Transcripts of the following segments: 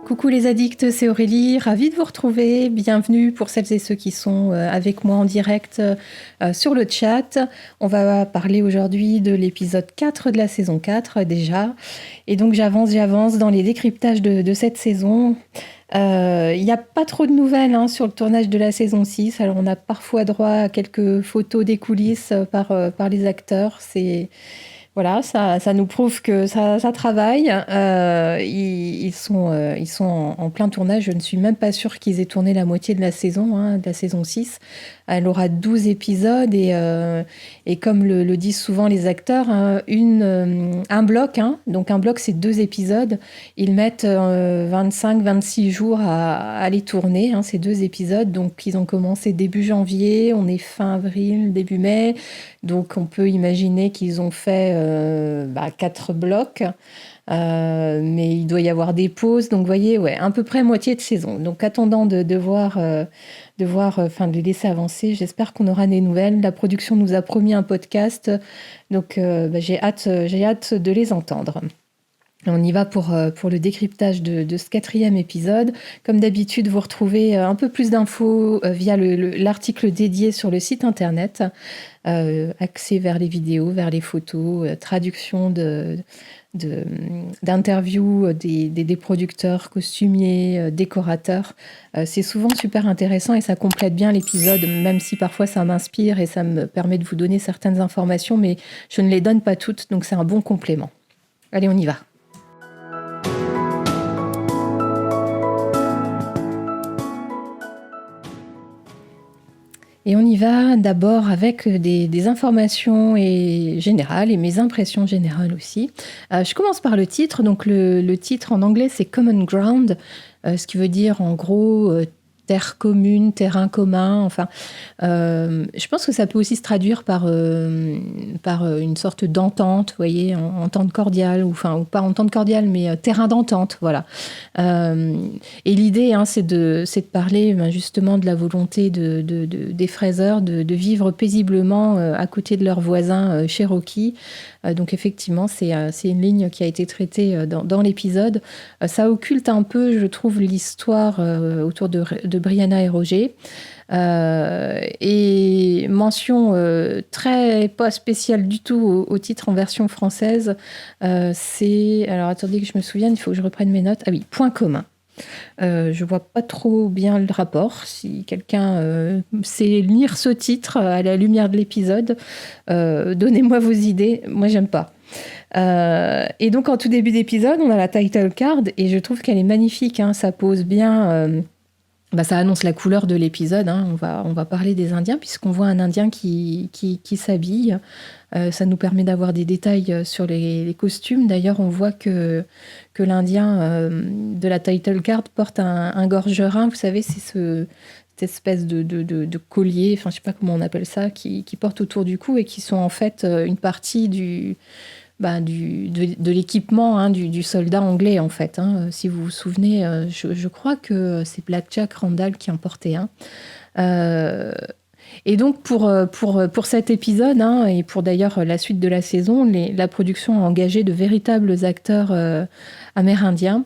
Coucou les addicts, c'est Aurélie, ravie de vous retrouver. Bienvenue pour celles et ceux qui sont avec moi en direct sur le chat. On va parler aujourd'hui de l'épisode 4 de la saison 4 déjà. Et donc j'avance dans les décryptages de cette saison. Il n'y a pas trop de nouvelles sur le tournage de la saison 6. Alors on a parfois droit à quelques photos des coulisses par les acteurs. Voilà, ça nous prouve que ça travaille. Ils sont en plein tournage. Je ne suis même pas sûre qu'ils aient tourné la moitié de la saison 6. Elle aura 12 épisodes et comme le disent souvent les acteurs, un bloc, donc un bloc c'est 2 épisodes. Ils mettent 25-26 jours à les tourner, ces 2 épisodes. Donc ils ont commencé début janvier, on est fin avril, début mai. Donc on peut imaginer qu'ils ont fait 4 blocs. Mais il doit y avoir des pauses, donc vous voyez, à peu près moitié de saison. Donc attendant de les laisser avancer, j'espère qu'on aura des nouvelles. La production nous a promis un podcast, donc j'ai hâte de les entendre. On y va pour le décryptage de ce 4e épisode. Comme d'habitude, vous retrouvez un peu plus d'infos via l'article dédié sur le site internet, accès vers les vidéos, vers les photos, traduction d'interviews des producteurs, costumiers, décorateurs. C'est souvent super intéressant et ça complète bien l'épisode, même si parfois ça m'inspire et ça me permet de vous donner certaines informations, mais je ne les donne pas toutes, donc c'est un bon complément. Allez, on y va. Et on y va d'abord avec des informations générales et mes impressions générales aussi. Je commence par le titre. Donc le titre en anglais, c'est Common Ground, ce qui veut dire en gros terre commune, terrain commun. Enfin, je pense que ça peut aussi se traduire par une sorte d'entente, vous voyez, entente cordiale, ou pas entente cordiale, mais terrain d'entente, voilà. Et l'idée, c'est de parler justement de la volonté des fraiseurs de vivre paisiblement à côté de leurs voisins Cherokee. Donc effectivement, c'est une ligne qui a été traitée dans l'épisode. Ça occulte un peu, je trouve, l'histoire autour de Brianna et Roger. Et mention très pas spéciale du tout au titre en version française, c'est... Alors attendez que je me souvienne, il faut que je reprenne mes notes. Ah oui, point commun. Je vois pas trop bien le rapport. Si quelqu'un sait lire ce titre à la lumière de l'épisode, donnez-moi vos idées. Moi, j'aime pas. Et donc, en tout début d'épisode, on a la title card et je trouve qu'elle est magnifique. Ça pose bien... ça annonce la couleur de l'épisode. On va parler des Indiens puisqu'on voit un Indien qui s'habille. Ça nous permet d'avoir des détails sur les costumes. D'ailleurs, on voit que l'Indien de la title card porte un gorgerin. Vous savez, c'est cette espèce de collier, enfin, je sais pas comment on appelle ça, qui porte autour du cou et qui sont en fait une partie de l'équipement du soldat anglais, en fait. Si vous vous souvenez, je crois que c'est Black Jack Randall qui en portait un. Et donc, pour cet épisode, et pour d'ailleurs la suite de la saison, la production a engagé de véritables acteurs amérindiens,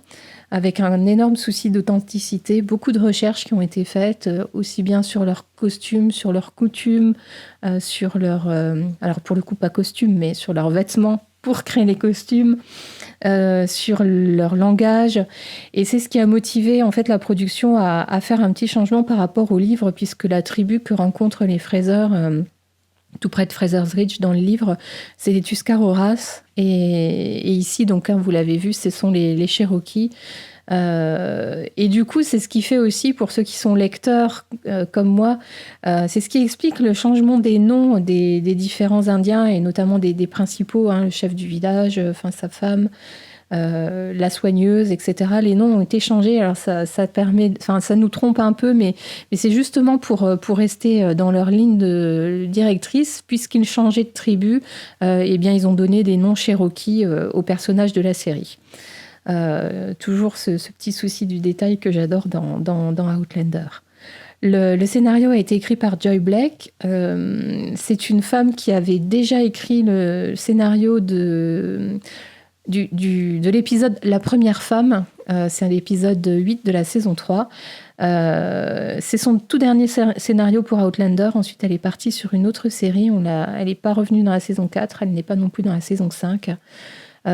avec un énorme souci d'authenticité, beaucoup de recherches qui ont été faites, aussi bien sur leurs costumes, sur leurs coutumes, sur leur... alors pour le coup, pas costumes, mais sur leurs vêtements pour créer les costumes, sur leur langage. Et c'est ce qui a motivé en fait la production à faire un petit changement par rapport au livre, puisque la tribu que rencontrent les fraiseurs... tout près de Fraser's Ridge dans le livre, c'est les Tuscaroras. Et ici, donc, vous l'avez vu, ce sont les Cherokees. Et du coup, c'est ce qui fait aussi, pour ceux qui sont lecteurs comme moi, c'est ce qui explique le changement des noms des différents Indiens, et notamment des principaux, le chef du village, sa femme, la soigneuse, etc. Les noms ont été changés. Alors ça permet, ça nous trompe un peu, mais c'est justement pour rester dans leur ligne directrice, puisqu'ils changeaient de tribu. Bien, ils ont donné des noms Cherokee aux personnages de la série. Toujours ce petit souci du détail que j'adore dans Outlander. Le scénario a été écrit par Joy Blake. C'est une femme qui avait déjà écrit le scénario de l'épisode La première femme, C'est l'épisode 8 de la saison 3. C'est son tout dernier scénario pour Outlander. Ensuite, elle est partie sur une autre série. Elle n'est pas revenue dans la saison 4. Elle n'est pas non plus dans la saison 5.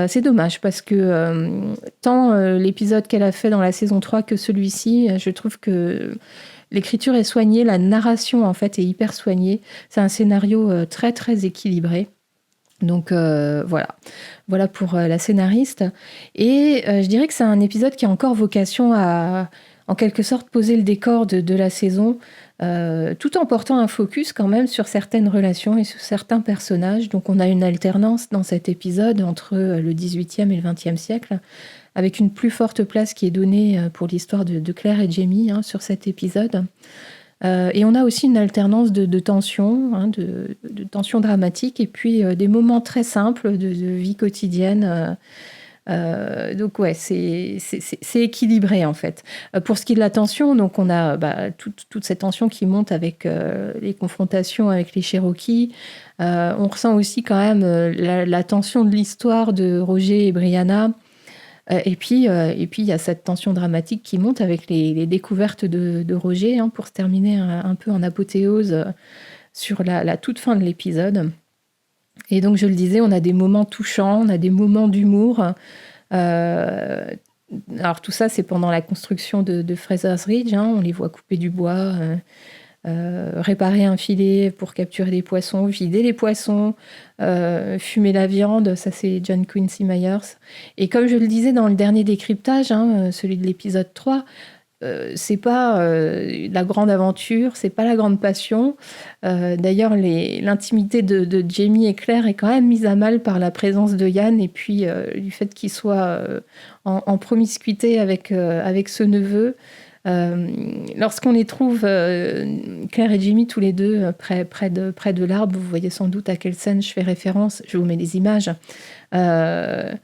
C'est dommage parce que tant l'épisode qu'elle a fait dans la saison 3 que celui-ci, je trouve que l'écriture est soignée, la narration en fait est hyper soignée. C'est un scénario très très équilibré. Donc voilà pour la scénariste. Et je dirais que c'est un épisode qui a encore vocation à, en quelque sorte, poser le décor de la saison, tout en portant un focus quand même sur certaines relations et sur certains personnages. Donc on a une alternance dans cet épisode entre le XVIIIe et le XXe siècle, avec une plus forte place qui est donnée pour l'histoire de Claire et Jamie sur cet épisode. Et on a aussi une alternance de tensions, de tensions dramatiques, et puis des moments très simples de vie quotidienne. Donc ouais, c'est équilibré en fait. Pour ce qui est de la tension, donc on a toute cette tension qui monte avec les confrontations avec les Cherokees. On ressent aussi quand même la tension de l'histoire de Roger et Brianna. Et puis, il y a cette tension dramatique qui monte avec les découvertes de Roger, pour se terminer un peu en apothéose sur la toute fin de l'épisode. Et donc, je le disais, on a des moments touchants, on a des moments d'humour. Alors, tout ça, c'est pendant la construction de Fraser's Ridge. On les voit couper du bois, réparer un filet pour capturer des poissons, vider les poissons, fumer la viande, ça c'est John Quincy Myers. Et comme je le disais dans le dernier décryptage, celui de l'épisode 3, c'est pas la grande aventure, c'est pas la grande passion. D'ailleurs, l'intimité de Jamie et Claire est quand même mise à mal par la présence de Ian et puis du fait qu'il soit en promiscuité avec ce neveu. Lorsqu'on les trouve, Claire et Jamie, tous les deux, près de l'arbre, vous voyez sans doute à quelle scène je fais référence, je vous mets des images. Voilà,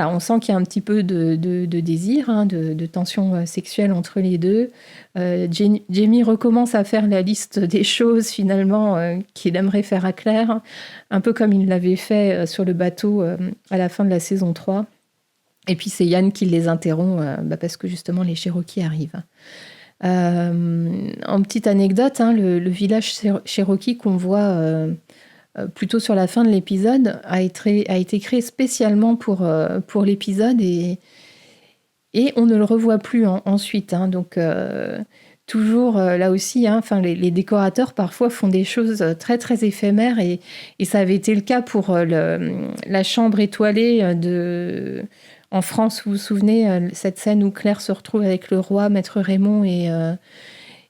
on sent qu'il y a un petit peu de désir, de tension sexuelle entre les deux. Jamie recommence à faire la liste des choses finalement qu'il aimerait faire à Claire, un peu comme il l'avait fait sur le bateau à la fin de la saison 3. Et puis c'est Ian qui les interrompt parce que justement les Cherokees arrivent. En petite anecdote, le village Cherokee qu'on voit plutôt sur la fin de l'épisode a été créé spécialement pour l'épisode et on ne le revoit plus ensuite. Donc toujours là aussi, les décorateurs parfois font des choses très très éphémères et ça avait été le cas pour la chambre étoilée en France, vous vous souvenez, cette scène où Claire se retrouve avec le roi, Maître Raymond et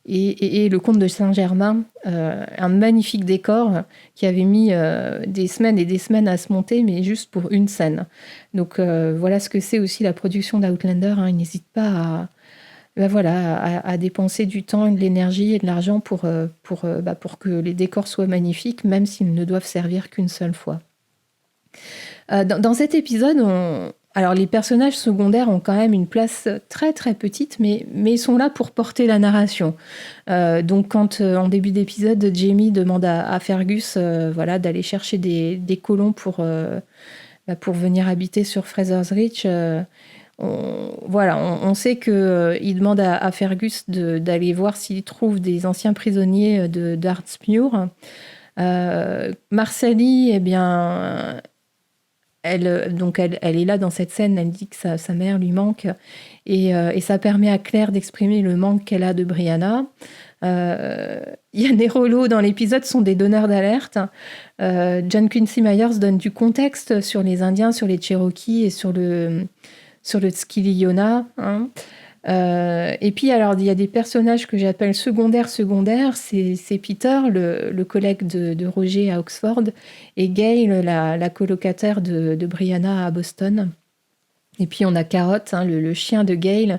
le comte de Saint-Germain, un magnifique décor qui avait mis des semaines et des semaines à se monter, mais juste pour une scène. Donc voilà ce que c'est aussi la production d'Outlander. Ils n'hésitent pas à dépenser du temps, de l'énergie et de l'argent pour que les décors soient magnifiques, même s'ils ne doivent servir qu'une seule fois. Dans cet épisode, alors, les personnages secondaires ont quand même une place très très petite, mais ils sont là pour porter la narration. Donc, quand en début d'épisode, Jamie demande à Fergus d'aller chercher des colons pour venir habiter sur Fraser's Ridge, on sait qu'il demande à Fergus d'aller voir s'il trouve des anciens prisonniers de Dartmoor. Marcelly, eh bien... Elle est là dans cette scène, elle dit que sa mère lui manque et ça permet à Claire d'exprimer le manque qu'elle a de Brianna. Ian et Rollo dans l'épisode sont des donneurs d'alerte. John Quincy Myers donne du contexte sur les Indiens, sur les Cherokees et sur le Skiliyona. Et puis alors il y a des personnages que j'appelle secondaires. C'est Peter, le collègue de Roger à Oxford, et Gail, la colocataire de Brianna à Boston. Et puis on a Carrot, le chien de Gail.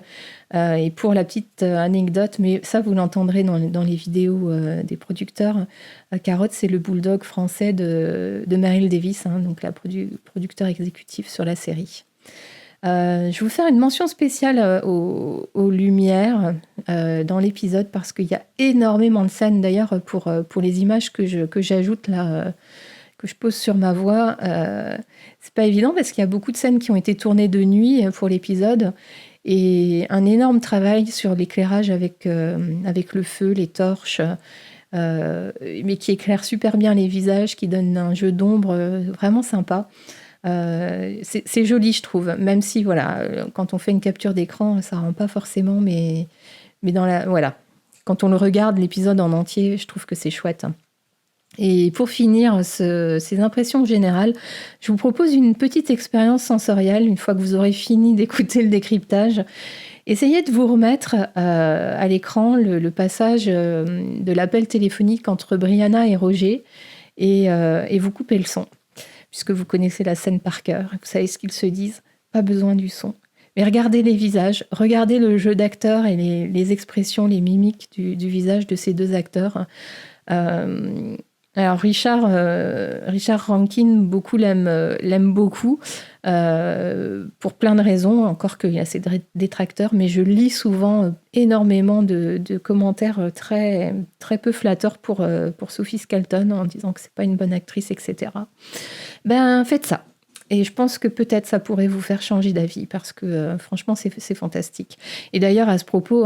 Et pour la petite anecdote, mais ça vous l'entendrez dans les vidéos des producteurs, Carrot c'est le bulldog français de Meryl Davis, donc la producteur exécutif sur la série. Je vais vous faire une mention spéciale aux lumières dans l'épisode parce qu'il y a énormément de scènes d'ailleurs pour les images que j'ajoute là que je pose sur ma voix. C'est pas évident parce qu'il y a beaucoup de scènes qui ont été tournées de nuit pour l'épisode et un énorme travail sur l'éclairage avec le feu, les torches, mais qui éclaire super bien les visages, qui donne un jeu d'ombre vraiment sympa. C'est joli, je trouve, même si voilà, quand on fait une capture d'écran, ça rend pas forcément, mais voilà, quand on le regarde l'épisode en entier, je trouve que c'est chouette. Et pour finir ces impressions générales, je vous propose une petite expérience sensorielle une fois que vous aurez fini d'écouter le décryptage. Essayez de vous remettre à l'écran le passage de l'appel téléphonique entre Brianna et Roger et vous coupez le son. Puisque vous connaissez la scène par cœur, vous savez ce qu'ils se disent, pas besoin du son. Mais regardez les visages, regardez le jeu d'acteurs et les expressions, les mimiques du visage de ces deux acteurs. Alors Richard Rankin, beaucoup l'aime beaucoup, pour plein de raisons, encore qu'il y a ses détracteurs, mais je lis souvent énormément de commentaires très, très peu flatteurs pour Sophie Scalton, en disant que c'est pas une bonne actrice, etc. Ben, faites ça. Et je pense que peut-être ça pourrait vous faire changer d'avis, parce que franchement, c'est fantastique. Et d'ailleurs, à ce propos,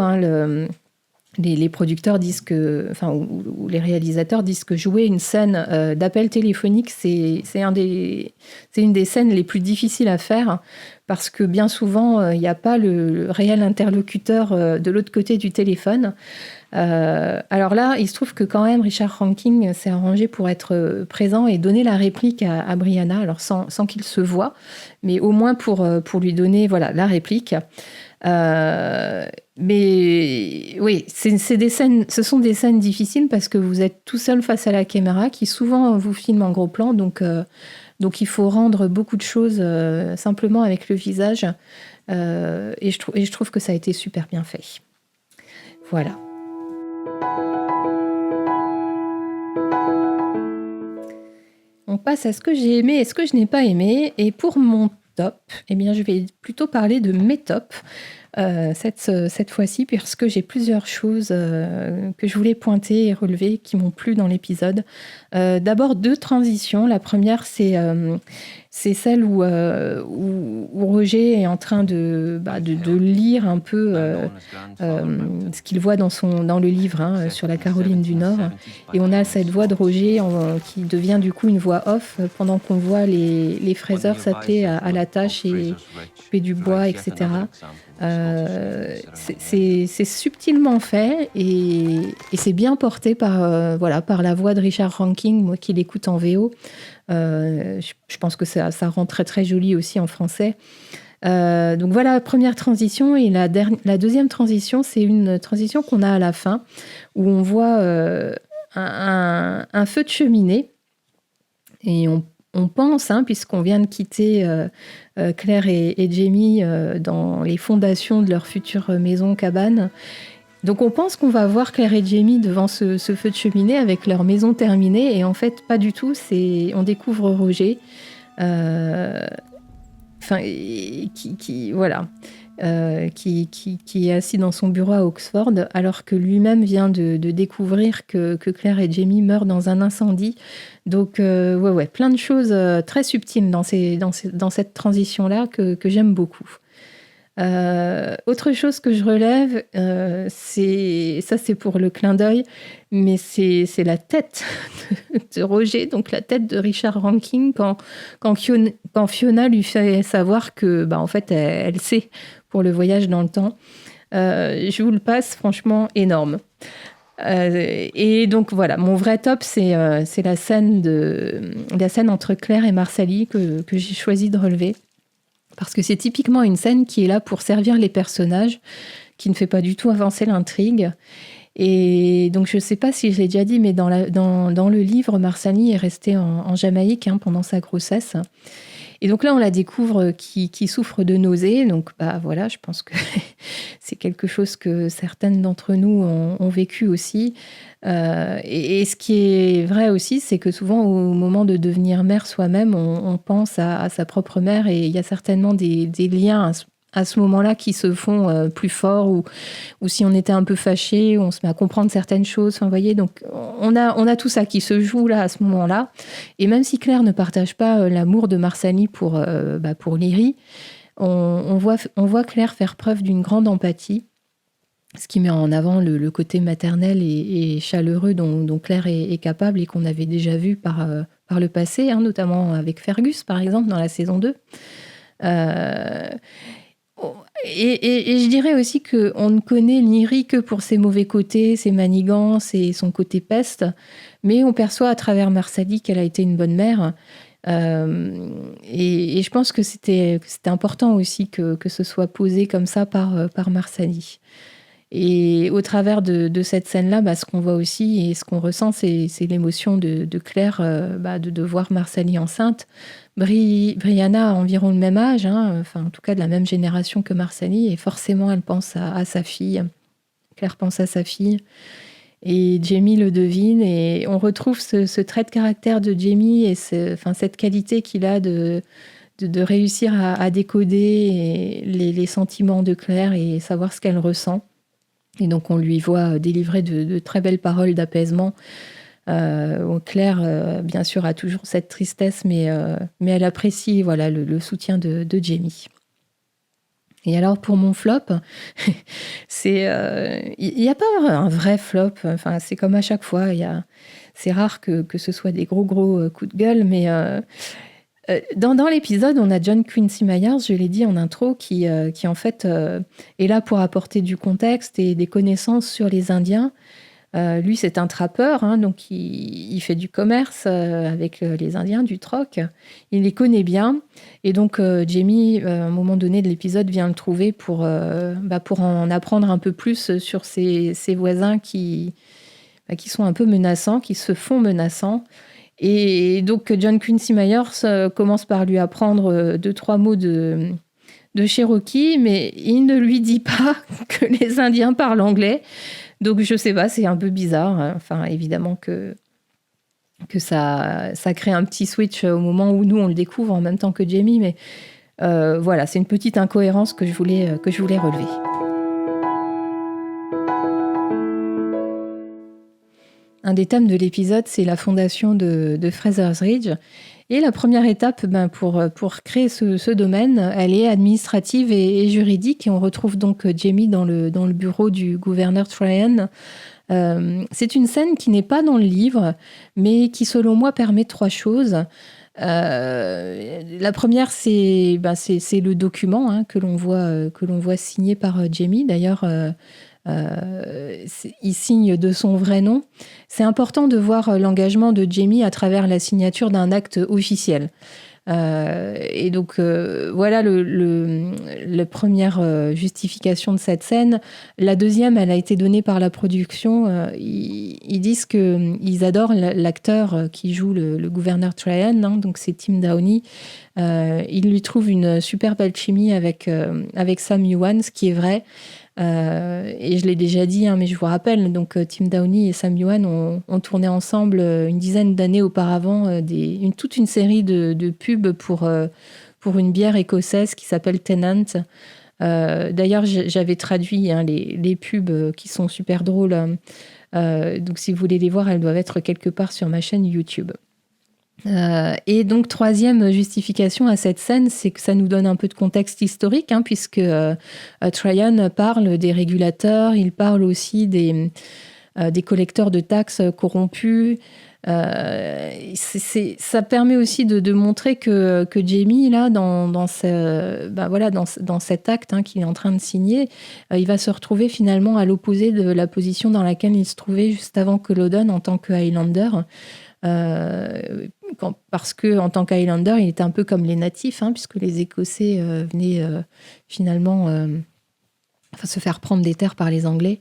les producteurs disent que, ou les réalisateurs disent que jouer une scène d'appel téléphonique, c'est une des scènes les plus difficiles à faire, parce que bien souvent, il n'y a pas le réel interlocuteur de l'autre côté du téléphone. Alors là, il se trouve que quand même, Richard Rankin s'est arrangé pour être présent et donner la réplique à Brianna, alors sans qu'il se voie, mais au moins pour lui donner la réplique. Mais oui, ce sont des scènes difficiles parce que vous êtes tout seul face à la caméra qui souvent vous filme en gros plan, donc il faut rendre beaucoup de choses simplement avec le visage, et je trouve que ça a été super bien fait. Voilà. On passe à ce que j'ai aimé et ce que je n'ai pas aimé. Et pour mon top, eh bien, je vais plutôt parler de mes tops cette fois-ci, puisque j'ai plusieurs choses que je voulais pointer et relever qui m'ont plu dans l'épisode. D'abord, 2 transitions. La première, c'est celle où Roger est en train de lire un peu ce qu'il voit dans le livre sur la Caroline du Nord. Et on a cette voix de Roger qui devient du coup une voix off pendant qu'on voit les fraiseurs s'atteler à la tâche et couper du bois, etc. C'est subtilement fait et c'est bien porté par la voix de Richard Rankin, moi qui l'écoute en VO. Je pense que ça rend très très joli aussi en français. Donc voilà, première transition. Et la deuxième transition, c'est une transition qu'on a à la fin, où on voit un feu de cheminée. Et on pense, puisqu'on vient de quitter Claire et Jamie dans les fondations de leur future maison cabane. Donc on pense qu'on va voir Claire et Jamie devant ce feu de cheminée avec leur maison terminée, et en fait pas du tout. On découvre Roger, qui est assis dans son bureau à Oxford, alors que lui-même vient de découvrir que Claire et Jamie meurent dans un incendie. Donc plein de choses très subtiles dans cette transition-là que j'aime beaucoup. Autre chose que je relève, c'est pour le clin d'œil, mais c'est la tête de Roger, donc la tête de Richard Rankin quand Fiona lui fait savoir que en fait elle sait pour le voyage dans le temps. Je vous le passe, franchement énorme. Et donc voilà, mon vrai top, c'est la scène entre Claire et Marsali que j'ai choisi de relever. Parce que c'est typiquement une scène qui est là pour servir les personnages, qui ne fait pas du tout avancer l'intrigue. Et donc, je ne sais pas si je l'ai déjà dit, mais dans le livre, Marsali est restée en Jamaïque pendant sa grossesse. Et donc là, on la découvre qui souffre de nausées. Donc, je pense que c'est quelque chose que certaines d'entre nous ont vécu aussi. Et ce qui est vrai aussi, c'est que souvent, au moment de devenir mère soi-même, on pense à sa propre mère, et il y a certainement des liens à ce moment-là qui se font plus forts, ou si on était un peu fâché, on se met à comprendre certaines choses. Enfin, vous voyez, donc on a tout ça qui se joue là à ce moment-là. Et même si Claire ne partage pas l'amour de Marsali pour Lyrie, on voit Claire faire preuve d'une grande empathie, ce qui met en avant le côté maternel et chaleureux dont Claire est capable et qu'on avait déjà vu par le passé, hein, notamment avec Fergus, par exemple, dans la saison 2. Et je dirais aussi qu'on ne connaît Lyrie que pour ses mauvais côtés, ses manigances et son côté peste, mais on perçoit à travers Marsali qu'elle a été une bonne mère. Et je pense que c'était important aussi que ce soit posé comme ça par Marsali. Et au travers de cette scène-là, ce qu'on voit aussi et ce qu'on ressent, c'est l'émotion de Claire de voir Marsali enceinte. Brianna a environ le même âge, hein, enfin en tout cas de la même génération que Marsali, et forcément elle pense à sa fille. Claire pense à sa fille. Et Jamie le devine, et on retrouve ce trait de caractère de Jamie et cette qualité qu'il a de réussir à décoder les sentiments de Claire et savoir ce qu'elle ressent. Et donc on lui voit délivrer de très belles paroles d'apaisement. Claire, bien sûr, a toujours cette tristesse, mais elle apprécie le soutien de Jamie. Et alors pour mon flop, c'est il n'y a pas un vrai flop. Enfin, c'est comme à chaque fois. C'est rare que ce soit des gros coups de gueule, mais dans l'épisode, on a John Quincy Myers, je l'ai dit en intro, qui en fait est là pour apporter du contexte et des connaissances sur les Indiens. Lui, c'est un trappeur, hein, donc il fait du commerce avec les Indiens, du troc. Il les connaît bien. Et donc, Jamie, à un moment donné de l'épisode, vient le trouver pour en apprendre un peu plus sur ses voisins qui sont un peu menaçants, qui se font menaçants. Et donc, John Quincy Myers commence par lui apprendre 2-3 mots de Cherokee, mais il ne lui dit pas que les Indiens parlent anglais. Donc, je sais pas, c'est un peu bizarre. Enfin, évidemment que ça crée un petit switch au moment où nous, on le découvre en même temps que Jamie. Mais voilà, c'est une petite incohérence que je voulais relever. Un des thèmes de l'épisode, c'est la fondation de Fraser's Ridge. Et la première étape, pour créer ce domaine, elle est administrative et juridique. Et on retrouve donc Jamie dans le bureau du gouverneur Tryon. C'est une scène qui n'est pas dans le livre, mais qui, selon moi, permet 3 choses. La première, c'est le document, hein, que l'on voit signé par Jamie. D'ailleurs, il signe de son vrai nom. C'est important de voir l'engagement de Jamie à travers la signature d'un acte officiel. Et donc, voilà la première justification de cette scène. La deuxième, elle a été donnée par la production. Ils disent qu'ils adorent l'acteur qui joue le gouverneur Tryon, hein, donc c'est Tim Downey. Ils lui trouvent une super belle chimie avec Sam Ewan, ce qui est vrai. Et je l'ai déjà dit, hein, mais je vous rappelle, donc Tim Downey et Sam Ewan ont tourné ensemble une dizaine d'années auparavant toute une série de pubs pour une bière écossaise qui s'appelle Tennant. D'ailleurs, j'avais traduit, hein, les pubs qui sont super drôles. Donc si vous voulez les voir, elles doivent être quelque part sur ma chaîne YouTube. Et donc, troisième justification à cette scène, c'est que ça nous donne un peu de contexte historique, hein, puisque Tryon parle des régulateurs, il parle aussi des collecteurs de taxes corrompus. Ça permet aussi de montrer que Jamie, là, dans cet acte, hein, qu'il est en train de signer, il va se retrouver finalement à l'opposé de la position dans laquelle il se trouvait juste avant Culloden en tant que Highlander. Parce qu'en tant qu'Highlander, il était un peu comme les natifs, hein, puisque les Écossais venaient finalement se faire prendre des terres par les Anglais.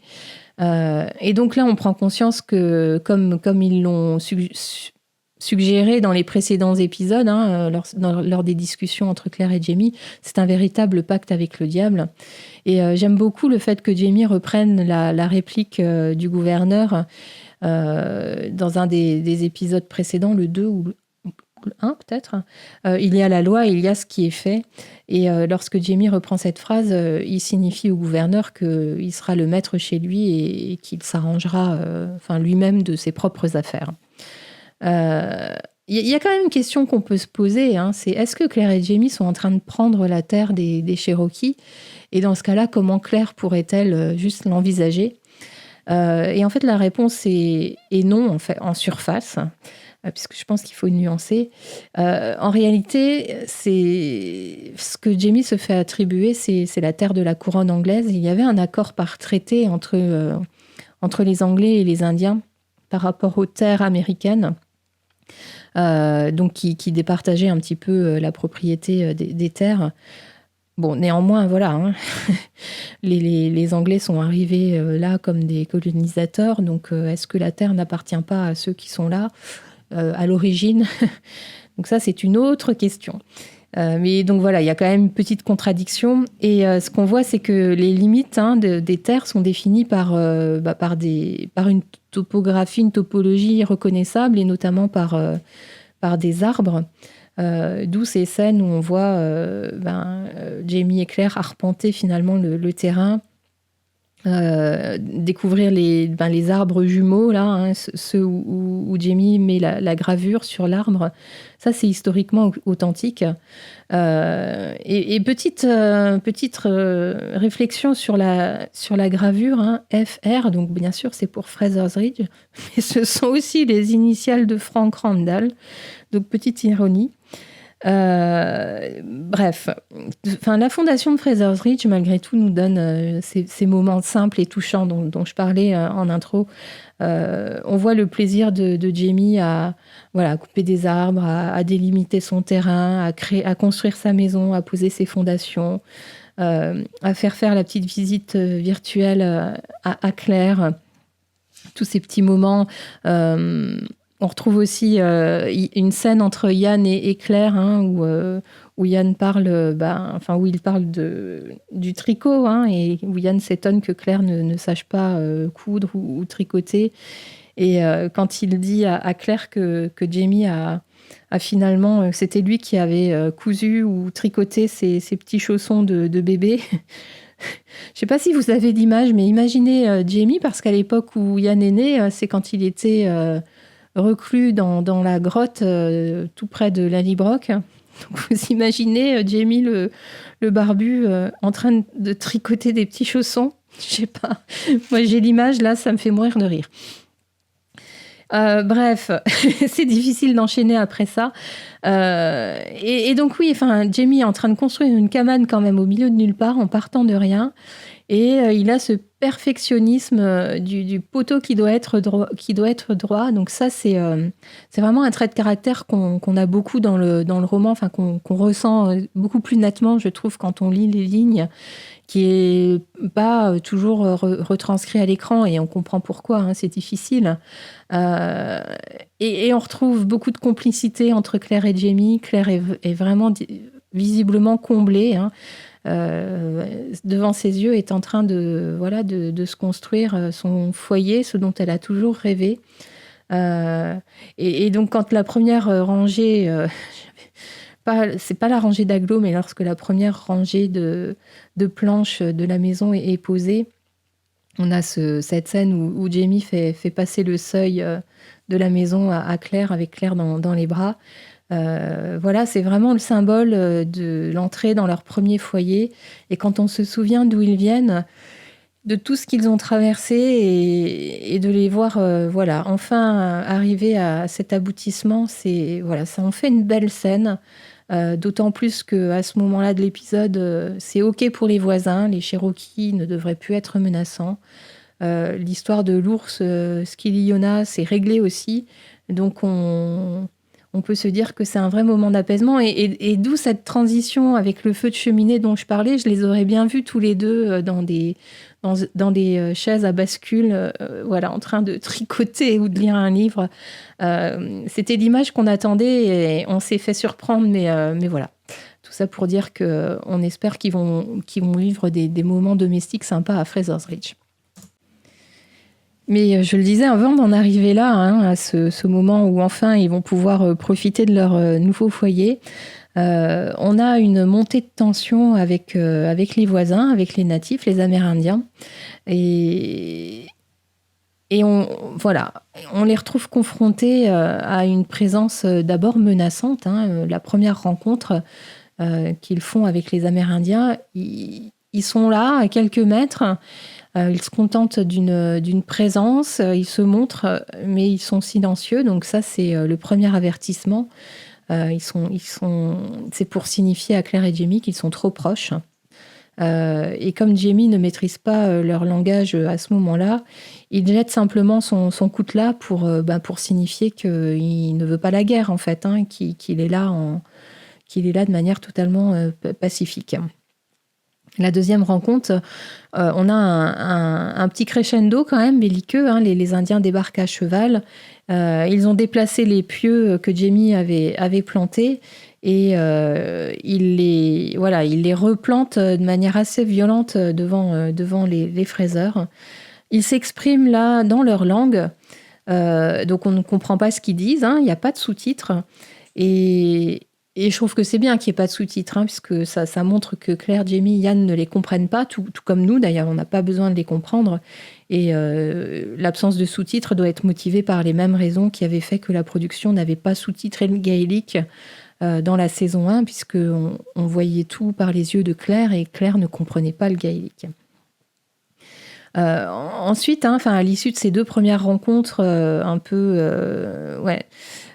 Et donc là, on prend conscience que, comme ils l'ont suggéré dans les précédents épisodes, hein, lors des discussions entre Claire et Jamie, c'est un véritable pacte avec le diable. Et j'aime beaucoup le fait que Jamie reprenne la réplique du gouverneur dans un des épisodes précédents, le 2 ou l'article 1 peut-être. Il y a la loi, il y a ce qui est fait. Et lorsque Jamie reprend cette phrase, il signifie au gouverneur qu'il sera le maître chez lui et qu'il s'arrangera lui-même de ses propres affaires. Il y a quand même une question qu'on peut se poser, hein, c'est est-ce que Claire et Jamie sont en train de prendre la terre des Cherokees? Et dans ce cas-là, comment Claire pourrait-elle juste l'envisager? Et en fait, la réponse est non, en fait, en surface, puisque je pense qu'il faut nuancer. En réalité, c'est ce que Jamie se fait attribuer, c'est la terre de la couronne anglaise. Il y avait un accord par traité entre les Anglais et les Indiens par rapport aux terres américaines. Donc qui départageait un petit peu la propriété des terres. Bon, néanmoins, voilà, hein, les Anglais sont arrivés là comme des colonisateurs, donc est-ce que la terre n'appartient pas à ceux qui sont là à l'origine? Donc ça, c'est une autre question. Mais donc voilà, il y a quand même une petite contradiction. Et ce qu'on voit, c'est que les limites des terres sont définies par une topographie, une topologie reconnaissable, et notamment par des arbres. D'où ces scènes où on voit Jamie et Claire arpenter finalement le terrain, découvrir les arbres jumeaux, là, hein, ceux où Jamie met la gravure sur l'arbre. Ça, c'est historiquement authentique. Et petite réflexion sur la gravure, hein, FR, donc bien sûr, c'est pour Fraser's Ridge, mais ce sont aussi les initiales de Frank Randall. Donc, petite ironie. Bref, la fondation de Fraser's Ridge, malgré tout, nous donne ces moments simples et touchants dont je parlais en intro. On voit le plaisir de Jamie à couper des arbres, à délimiter son terrain, à construire sa maison, à poser ses fondations, à faire la petite visite virtuelle à Claire. Tous ces petits moments. On retrouve aussi une scène entre Ian et Claire, hein, où Ian parle, où il parle du tricot, hein, et où Ian s'étonne que Claire ne sache pas coudre ou tricoter. Et quand il dit à Claire que Jamie a finalement, c'était lui qui avait cousu ou tricoté ses petits chaussons de bébé. Je sais pas si vous avez l'image, mais imaginez Jamie, parce qu'à l'époque où Ian est né, c'est quand il était reclus dans la grotte tout près de Lallybroch. Donc vous imaginez Jamie le barbu en train de tricoter des petits chaussons. Je sais pas. Moi j'ai l'image là, ça me fait mourir de rire. Bref, c'est difficile d'enchaîner après ça. Et donc oui, Jamie est en train de construire une cabane quand même au milieu de nulle part, en partant de rien. Et il a ce perfectionnisme du poteau qui doit être droit. Donc ça, c'est vraiment un trait de caractère qu'on a beaucoup dans le roman, qu'on ressent beaucoup plus nettement, je trouve, quand on lit les lignes, qui est pas toujours retranscrit à l'écran, et on comprend pourquoi, hein, c'est difficile. Et on retrouve beaucoup de complicité entre Claire et Jamie. Claire est vraiment visiblement comblée, hein. Devant ses yeux, est en train de se construire son foyer, ce dont elle a toujours rêvé. Et donc, quand la première rangée, c'est pas la rangée d'agglos, mais lorsque la première rangée de planches de la maison est posée, on a cette scène où Jamie fait passer le seuil de la maison à Claire, avec Claire dans les bras. C'est vraiment le symbole de l'entrée dans leur premier foyer. Et quand on se souvient d'où ils viennent, de tout ce qu'ils ont traversé, et de les voir enfin arriver à cet aboutissement, ça en fait une belle scène. D'autant plus qu'à ce moment-là de l'épisode, c'est OK pour les voisins. Les Cherokees ne devraient plus être menaçants. L'histoire de l'ours Skiliona, c'est réglé aussi. Donc on peut se dire que c'est un vrai moment d'apaisement, et d'où cette transition avec le feu de cheminée dont je parlais. Je les aurais bien vus tous les deux dans des chaises à bascule, en train de tricoter ou de lire un livre. C'était l'image qu'on attendait, et on s'est fait surprendre, mais voilà. Tout ça pour dire qu'on espère qu'ils vont vivre des moments domestiques sympas à Fraser's Ridge. Mais je le disais, avant d'en arriver là, hein, à ce moment où enfin ils vont pouvoir profiter de leur nouveau foyer, on a une montée de tension avec les voisins, avec les natifs, les Amérindiens. Et, voilà, on les retrouve confrontés à une présence d'abord menaçante. Hein. La première rencontre qu'ils font avec les Amérindiens, ils sont là à quelques mètres. Ils se contentent d'une présence, ils se montrent, mais ils sont silencieux. Donc ça, c'est le premier avertissement. C'est pour signifier à Claire et Jamie qu'ils sont trop proches. Et comme Jamie ne maîtrise pas leur langage à ce moment-là, il jette simplement son coutelas pour signifier qu'il ne veut pas la guerre, en fait, hein, qu'il est là de manière totalement pacifique. La deuxième rencontre, on a un petit crescendo quand même, belliqueux. Hein. Les Indiens débarquent à cheval. Ils ont déplacé les pieux que Jamie avait plantés et il les replante de manière assez violente devant les fraiseurs. Ils s'expriment là dans leur langue, donc on ne comprend pas ce qu'ils disent. Hein. Il n'y a pas de sous-titres. Et je trouve que c'est bien qu'il n'y ait pas de sous-titres, hein, puisque ça montre que Claire, Jamie, Yann ne les comprennent pas, tout comme nous d'ailleurs, on n'a pas besoin de les comprendre. Et l'absence de sous-titres doit être motivée par les mêmes raisons qui avaient fait que la production n'avait pas sous-titré le gaélique dans la saison 1, puisqu'on voyait tout par les yeux de Claire, et Claire ne comprenait pas le gaélique. Ensuite, hein, à l'issue de ces deux premières rencontres un peu...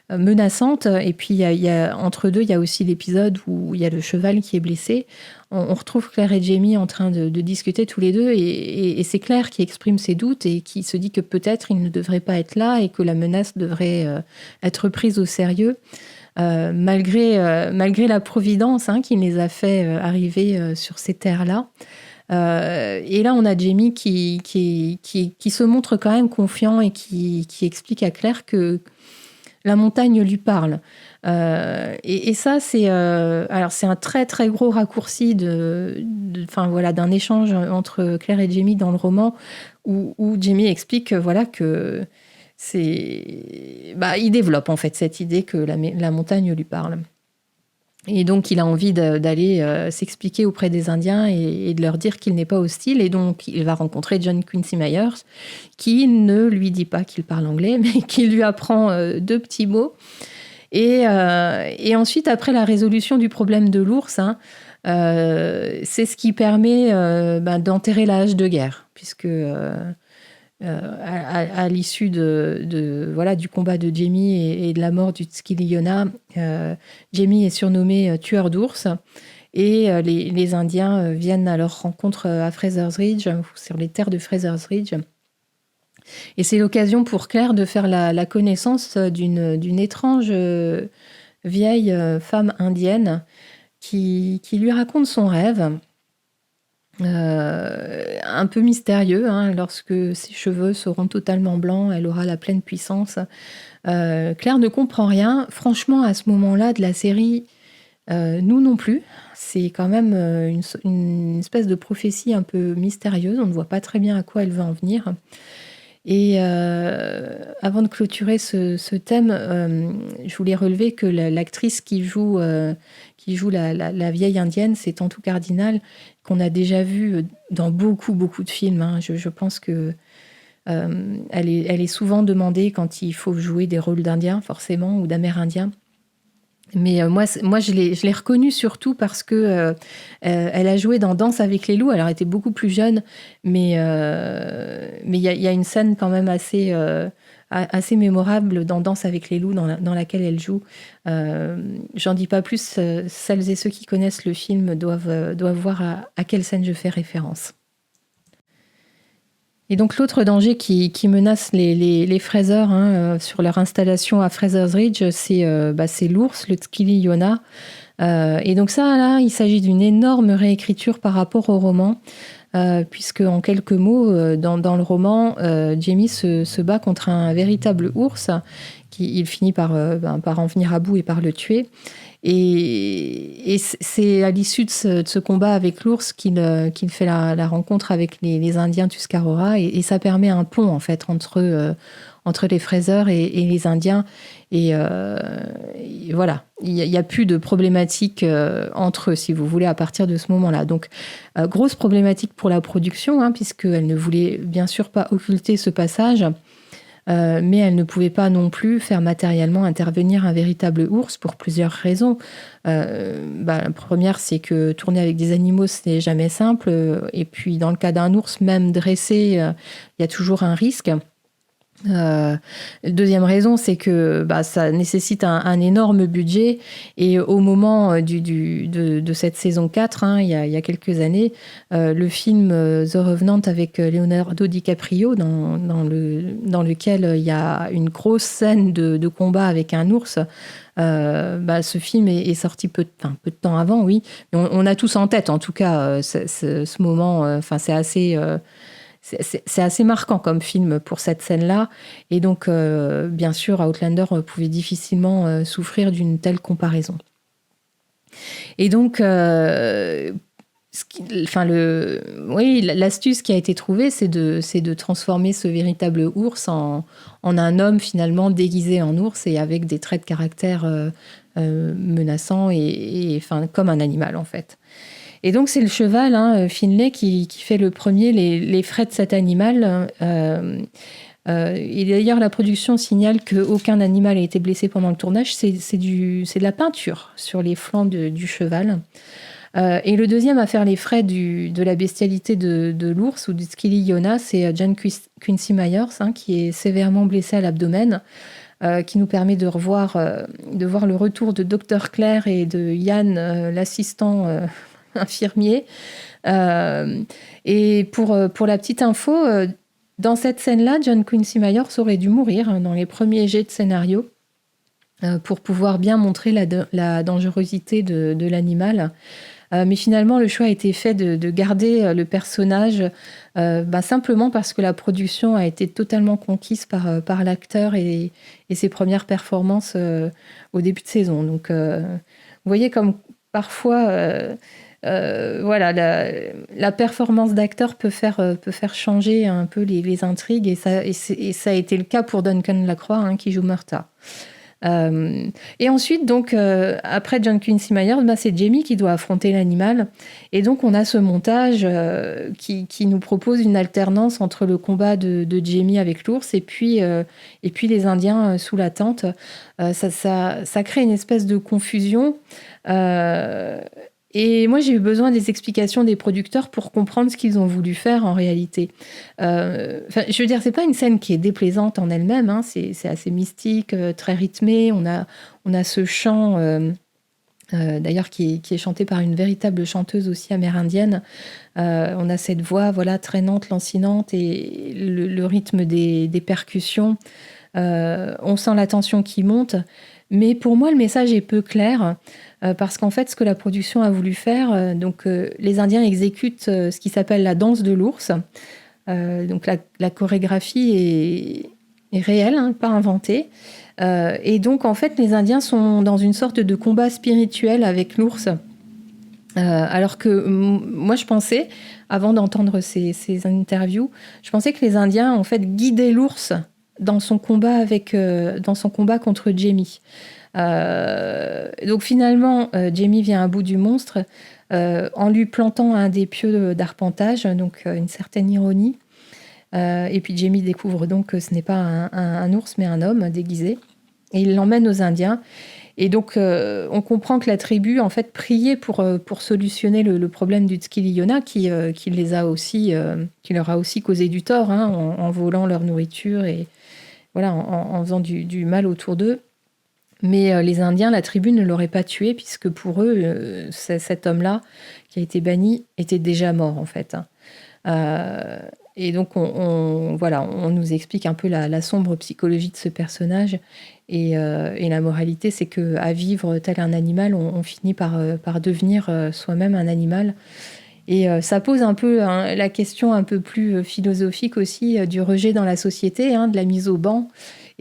menaçante. Et puis, entre deux, il y a aussi l'épisode où il y a le cheval qui est blessé. On retrouve Claire et Jamie en train de discuter tous les deux. Et c'est Claire qui exprime ses doutes et qui se dit que peut-être il ne devrait pas être là et que la menace devrait être prise au sérieux. Malgré la providence, hein, qui les a fait arriver sur ces terres-là. Et là, on a Jamie qui se montre quand même confiant et qui explique à Claire que la montagne lui parle. Et ça, c'est un très, très gros raccourci d'un échange entre Claire et Jamie dans le roman, où Jamie explique que il développe en fait cette idée que la montagne lui parle. Et donc, il a envie d'aller s'expliquer auprès des Indiens et de leur dire qu'il n'est pas hostile. Et donc, il va rencontrer John Quincy Myers, qui ne lui dit pas qu'il parle anglais, mais qui lui apprend deux petits mots. Et ensuite, après la résolution du problème de l'ours, hein, c'est ce qui permet d'enterrer la hache de guerre, puisque... à l'issue du combat de Jamie et de la mort du Tskiliona, Jamie est surnommé tueur d'ours et les Indiens viennent à leur rencontre à Fraser's Ridge, sur les terres de Fraser's Ridge. Et c'est l'occasion pour Claire de faire la connaissance d'une étrange vieille femme indienne qui lui raconte son rêve. Un peu mystérieux, hein, lorsque ses cheveux seront totalement blancs, elle aura la pleine puissance. Claire ne comprend rien. Franchement, à ce moment-là de la série, nous non plus. C'est quand même une espèce de prophétie un peu mystérieuse. On ne voit pas très bien à quoi elle veut en venir. Et avant de clôturer ce thème, je voulais relever que l'actrice qui joue la vieille indienne, c'est Tantu Cardinal, qu'on a déjà vue dans beaucoup, beaucoup de films. Hein. Je pense que elle est souvent demandée quand il faut jouer des rôles d'Indiens, forcément, ou d'Amérindiens. Mais moi, je l'ai reconnue surtout parce que elle a joué dans Danse avec les loups. Alors, elle était beaucoup plus jeune, mais il y a une scène quand même assez mémorable dans Danse avec les loups, dans laquelle elle joue. J'en dis pas plus. Celles et ceux qui connaissent le film doivent voir à quelle scène je fais référence. Et donc l'autre danger qui menace les fraiseurs sur leur installation à Fraser's Ridge, c'est l'ours, le Tskiliona. Et donc ça, là, il s'agit d'une énorme réécriture par rapport au roman, puisque en quelques mots, dans le roman, Jamie se bat contre un véritable ours qu'il finit par en venir à bout et par le tuer. Et c'est à l'issue de ce combat avec l'ours qu'il fait la rencontre avec les Indiens Tuscarora, et ça permet un pont en fait entre les Fraser et les Indiens. Et voilà, il n'y a plus de problématique entre eux, si vous voulez, à partir de ce moment-là. Donc, grosse problématique pour la production, puisqu'elle ne voulait bien sûr pas occulter ce passage, mais elle ne pouvait pas non plus faire matériellement intervenir un véritable ours pour plusieurs raisons. La première, c'est que tourner avec des animaux, ce n'est jamais simple. Et puis, dans le cas d'un ours, même dressé, il y a toujours un risque. Deuxième raison, c'est que ça nécessite un énorme budget, et au moment de cette saison 4, il y a quelques années, le film The Revenant avec Leonardo DiCaprio, dans lequel il y a une grosse scène de combat avec un ours. Ce film est sorti peu de temps avant, oui. Mais on a tous en tête, en tout cas, ce moment. C'est assez marquant comme film pour cette scène-là. Et donc, bien sûr, Outlander pouvait difficilement souffrir d'une telle comparaison. Et donc, l'astuce qui a été trouvée, c'est de transformer ce véritable ours en un homme finalement déguisé en ours et avec des traits de caractère menaçants et comme un animal en fait. Et donc, c'est le cheval, Finlay, qui fait le premier les frais de cet animal. Et d'ailleurs, la production signale qu'aucun animal n'a été blessé pendant le tournage. C'est de la peinture sur les flancs du cheval. Et le deuxième à faire les frais de la bestialité de l'ours ou du Skilly-Yona, c'est John Quincy Myers, qui est sévèrement blessé à l'abdomen, qui nous permet de voir le retour de Dr. Claire et de Yann, l'assistant infirmier. Et pour la petite info, dans cette scène-là, John Quincy Myers aurait dû mourir dans les premiers jets de scénario pour pouvoir bien montrer la dangerosité de l'animal. Mais finalement, le choix a été fait de garder le personnage simplement parce que la production a été totalement conquise par l'acteur et ses premières performances au début de saison. Donc, vous voyez comme parfois... la performance d'acteur peut faire changer un peu les intrigues, et ça a été le cas pour Duncan Lacroix, qui joue Murta. Et ensuite, donc, après John Quincy Myers, c'est Jamie qui doit affronter l'animal. Et donc, on a ce montage qui nous propose une alternance entre le combat de Jamie avec l'ours et puis les Indiens sous la tente. Ça crée une espèce de confusion. Et moi, j'ai eu besoin des explications des producteurs pour comprendre ce qu'ils ont voulu faire en réalité. Je veux dire, c'est pas une scène qui est déplaisante en elle-même. C'est assez mystique, très rythmé. On a ce chant, d'ailleurs, qui est chanté par une véritable chanteuse aussi amérindienne. On a cette voix, traînante, lancinante, et le rythme des percussions. On sent la tension qui monte. Mais pour moi, le message est peu clair. Parce qu'en fait, ce que la production a voulu faire, les Indiens exécutent ce qui s'appelle la danse de l'ours. Donc la chorégraphie est réelle, pas inventée. Et donc, en fait, les Indiens sont dans une sorte de combat spirituel avec l'ours. Alors que moi, je pensais, avant d'entendre ces interviews, je pensais que les Indiens, en fait, guidaient l'ours dans son combat contre Jamie. Donc finalement, Jamie vient à bout du monstre en lui plantant un des pieux d'arpentage, donc une certaine ironie. Et puis Jamie découvre donc que ce n'est pas un ours, mais un homme déguisé. Et il l'emmène aux Indiens. Et donc, on comprend que la tribu, en fait, priait pour solutionner le problème du Skilly-Yona, qui leur a aussi causé du tort, en volant leur nourriture et en faisant du mal autour d'eux. Mais les Indiens, la tribu ne l'aurait pas tué, puisque pour eux, cet homme-là, qui a été banni, était déjà mort, en fait. Et donc, on nous explique un peu la sombre psychologie de ce personnage. Et la moralité, c'est qu'à vivre tel un animal, on finit par devenir soi-même un animal. Et ça pose un peu la question un peu plus philosophique aussi du rejet dans la société, de la mise au banc.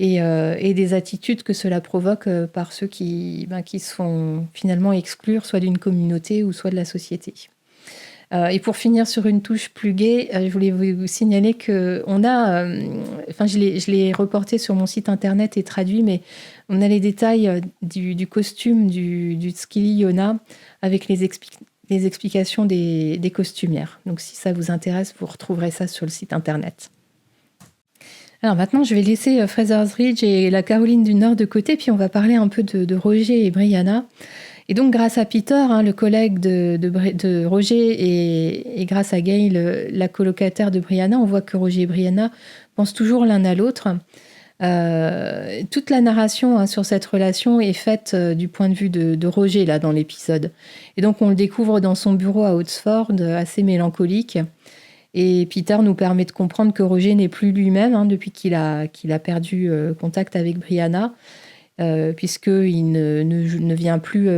et des attitudes que cela provoque par ceux qui se font finalement exclure soit d'une communauté ou soit de la société. Et pour finir sur une touche plus gaie, je voulais vous signaler qu'on a, je l'ai reporté sur mon site internet et traduit, mais on a les détails du costume du Skili Yona avec les explications des costumières. Donc si ça vous intéresse, vous retrouverez ça sur le site internet. Alors maintenant, je vais laisser Fraser's Ridge et la Caroline du Nord de côté, puis on va parler un peu de Roger et Brianna. Et donc, grâce à Peter, le collègue de Roger, et grâce à Gail, la colocataire de Brianna, on voit que Roger et Brianna pensent toujours l'un à l'autre. Toute la narration sur cette relation est faite du point de vue de Roger, là, dans l'épisode. Et donc, on le découvre dans son bureau à Oxford, assez mélancolique. Et Peter nous permet de comprendre que Roger n'est plus lui-même depuis qu'il a perdu contact avec Brianna. Puisqu'il ne vient plus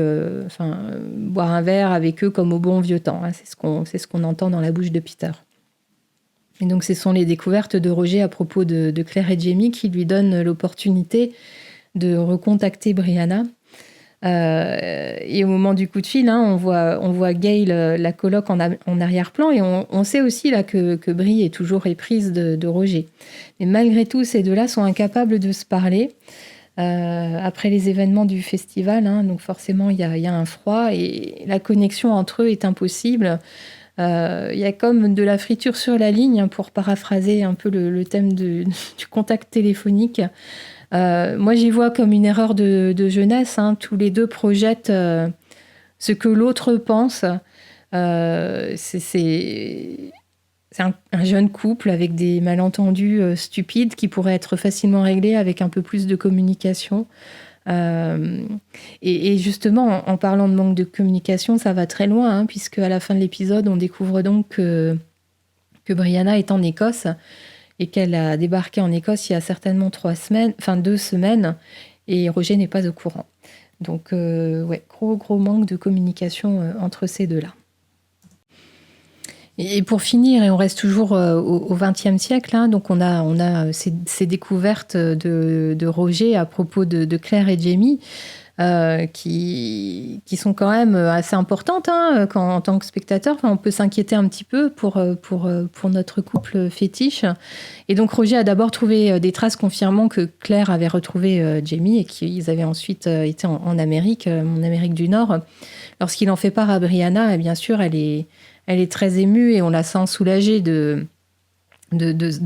boire un verre avec eux comme au bon vieux temps. C'est ce qu'on entend dans la bouche de Peter. Et donc, ce sont les découvertes de Roger à propos de Claire et Jamie qui lui donnent l'opportunité de recontacter Brianna. Et au moment du coup de fil, on voit Gail, la coloc, en arrière-plan, et on sait aussi là que Bri est toujours éprise de Roger. Mais malgré tout, ces deux-là sont incapables de se parler. Après les événements du festival, donc forcément il y a un froid et la connexion entre eux est impossible. Il y a comme de la friture sur la ligne, pour paraphraser un peu le thème du contact téléphonique. Moi j'y vois comme une erreur de jeunesse. Tous les deux projettent ce que l'autre pense. C'est un jeune couple avec des malentendus stupides qui pourraient être facilement réglés avec un peu plus de communication. Et justement, en parlant de manque de communication, ça va très loin, puisque à la fin de l'épisode, on découvre donc que Brianna est en Écosse et qu'elle a débarqué en Écosse il y a certainement 2 semaines, et Roger n'est pas au courant. Donc, gros manque de communication entre ces deux-là. Et pour finir, et on reste toujours au XXe siècle, donc on a ces découvertes de Roger à propos de Claire et Jamie, qui sont quand même assez importantes en tant que spectateur. On peut s'inquiéter un petit peu pour notre couple fétiche. Et donc Roger a d'abord trouvé des traces confirmant que Claire avait retrouvé Jamie et qu'ils avaient ensuite été en Amérique du Nord. Lorsqu'il en fait part à Brianna, et bien sûr, elle est très émue et on la sent soulagée de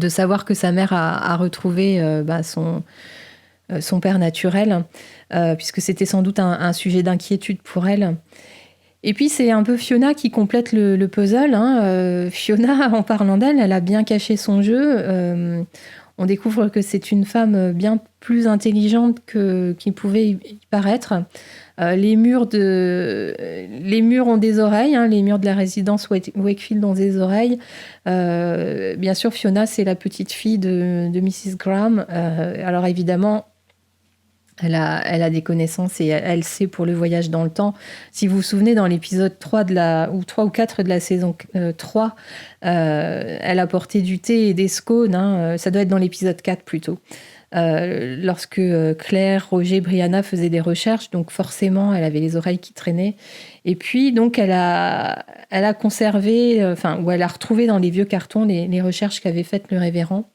savoir que sa mère a retrouvé son père naturel, puisque c'était sans doute un sujet d'inquiétude pour elle. Et puis c'est un peu Fiona qui complète le puzzle. Fiona, en parlant d'elle, elle a bien caché son jeu. On découvre que c'est une femme bien plus intelligente qu'il pouvait y paraître. Les murs ont des oreilles, les murs de la résidence Wakefield ont des oreilles. Bien sûr, Fiona, c'est la petite fille de Mrs. Graham. Alors évidemment, elle a des connaissances et elle sait pour le voyage dans le temps. Si vous vous souvenez, dans l'épisode 3 ou 4 de la saison 3, elle a porté du thé et des scones. Ça doit être dans l'épisode 4 plutôt. Lorsque Claire, Roger, Brianna faisaient des recherches, donc forcément elle avait les oreilles qui traînaient. Et puis donc elle a conservé, ou elle a retrouvé dans les vieux cartons les recherches qu'avait faites le révérend,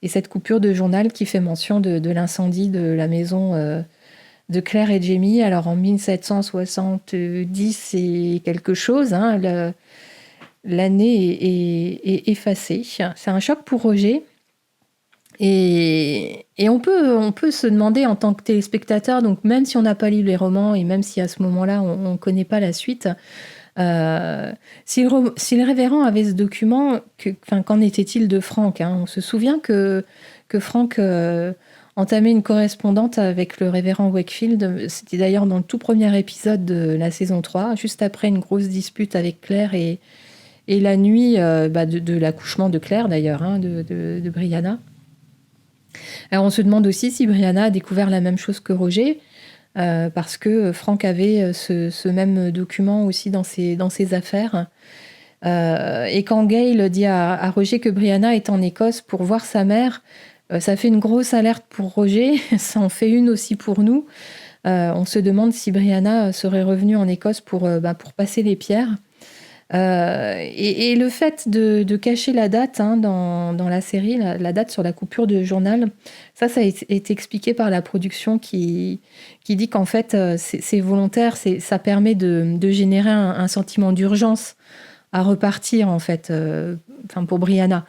et cette coupure de journal qui fait mention de l'incendie de la maison de Claire et Jamie. Alors en 1770 et quelque chose, l'année est effacée. C'est un choc pour Roger. Et on peut se demander en tant que téléspectateur, donc même si on n'a pas lu les romans et même si à ce moment-là on ne connaît pas la suite, si le révérend avait ce document, qu'en était-il de Frank, On se souvient que Frank entamait une correspondance avec le révérend Wakefield. C'était d'ailleurs dans le tout premier épisode de la saison 3, juste après une grosse dispute avec Claire et la nuit de l'accouchement de Claire d'ailleurs, de Brianna. Alors on se demande aussi si Brianna a découvert la même chose que Roger, parce que Frank avait ce même document aussi dans ses affaires. Et quand Gail dit à Roger que Brianna est en Écosse pour voir sa mère, Ça fait une grosse alerte pour Roger, ça en fait une aussi pour nous. On se demande si Brianna serait revenue en Écosse pour passer les pierres. Et le fait de cacher la date dans la série, la date sur la coupure de journal, ça a été expliqué par la production qui dit qu'en fait, c'est volontaire, ça permet de générer un sentiment d'urgence à repartir, en fait, pour Brianna.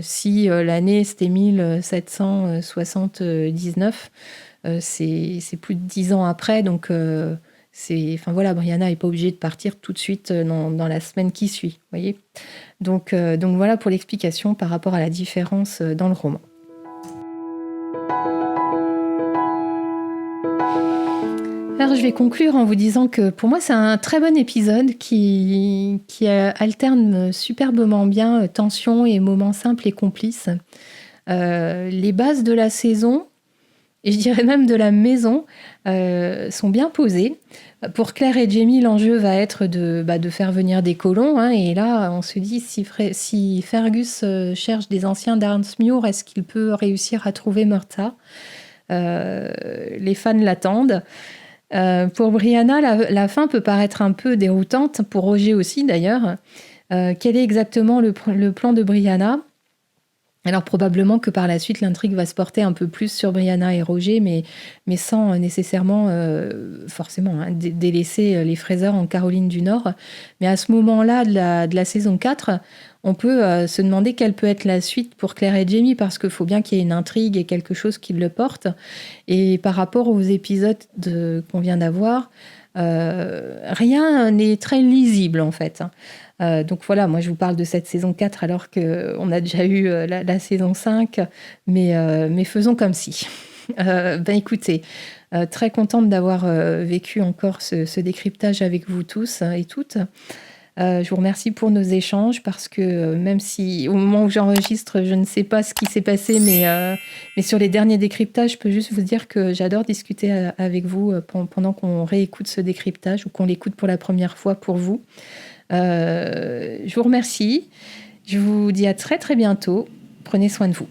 Si l'année, c'était 1779, c'est plus de 10 ans après, donc Brianna n'est pas obligée de partir tout de suite dans la semaine qui suit, voyez. Donc voilà pour l'explication par rapport à la différence dans le roman. Alors, je vais conclure en vous disant que pour moi, c'est un très bon épisode qui alterne superbement bien tension et moments simples et complices. Les bases de la saison, et je dirais même de la maison, sont bien posées. Pour Claire et Jamie, l'enjeu va être de faire venir des colons. Et là, on se dit, si Fergus cherche des anciens d'Arnsmuir, est-ce qu'il peut réussir à trouver Murtagh ? Les fans l'attendent. Pour Brianna, la fin peut paraître un peu déroutante, pour Roger aussi d'ailleurs. Quel est exactement le plan de Brianna ? Alors probablement que par la suite, l'intrigue va se porter un peu plus sur Brianna et Roger, mais sans nécessairement forcément délaisser les Fraser en Caroline du Nord. Mais à ce moment-là de la saison 4, on peut se demander quelle peut être la suite pour Claire et Jamie, parce qu'il faut bien qu'il y ait une intrigue et quelque chose qui le porte. Et par rapport aux épisodes qu'on vient d'avoir, rien n'est très lisible en fait. Donc voilà, moi je vous parle de cette saison 4 alors qu'on a déjà eu la saison 5, mais faisons comme si. Écoutez, très contente d'avoir vécu encore ce décryptage avec vous tous et toutes. Je vous remercie pour nos échanges parce que même si au moment où j'enregistre, je ne sais pas ce qui s'est passé, mais sur les derniers décryptages, je peux juste vous dire que j'adore discuter avec vous pendant qu'on réécoute ce décryptage ou qu'on l'écoute pour la première fois pour vous. Je vous remercie. Je vous dis à très très bientôt. Prenez soin de vous.